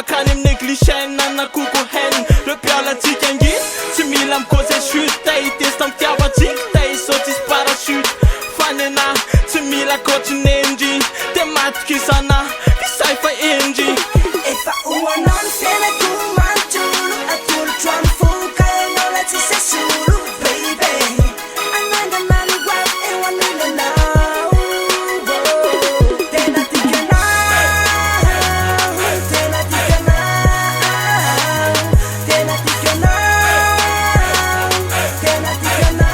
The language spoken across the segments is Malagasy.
makany amin'ny glishène na koko haine repialatsika anginy tsy mila mikose chute tay testa mitiavatsika tay sautis parachute fanena tsy mila coach nenji te matiky sana isay fa enji efa uanon sena kumantulu atul tram fuka no la ti se sulu baby ananda mali wa e wanila na tena tikana tena tikana tena tikana tena tikana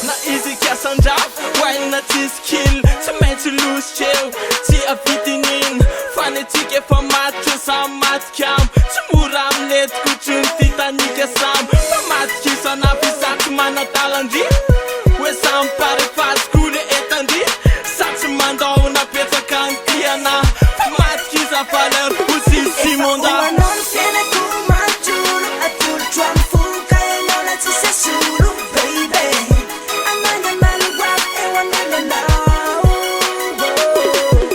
na easy kasandraf why na ti skill to make to lose chill ti afitinin fanetique fa match sa matkam tsumura amnet kuchun titanica sam fa matki sana fisat mana talandi we sam pare fast kule etandi sat manda una pezza cantiana fa matki sa faler usi simonda uanon sena kumantulu atul tram fuka no la ti se sulu baby ananda mali wa e wanila na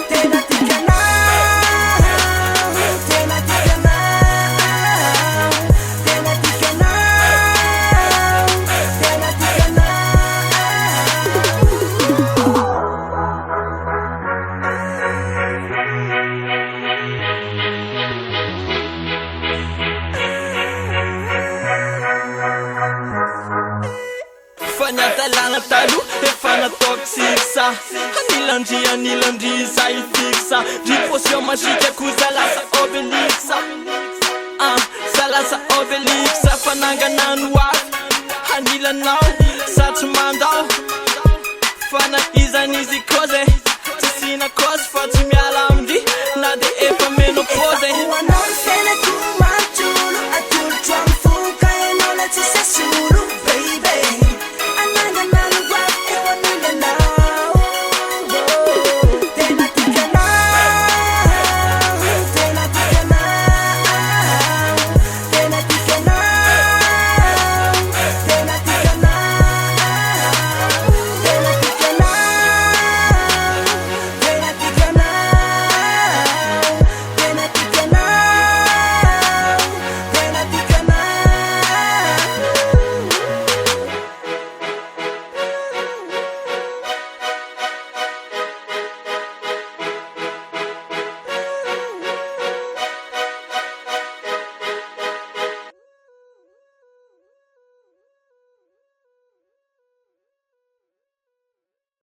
tena tikana tena tikana tena tikana tena tikana fanyatalana talo efa nataoko siksa anilandri za ifixa dry potion magique akoza lasa obelixa za lasa obelixa fananganano afy anilanao sa tsy mandao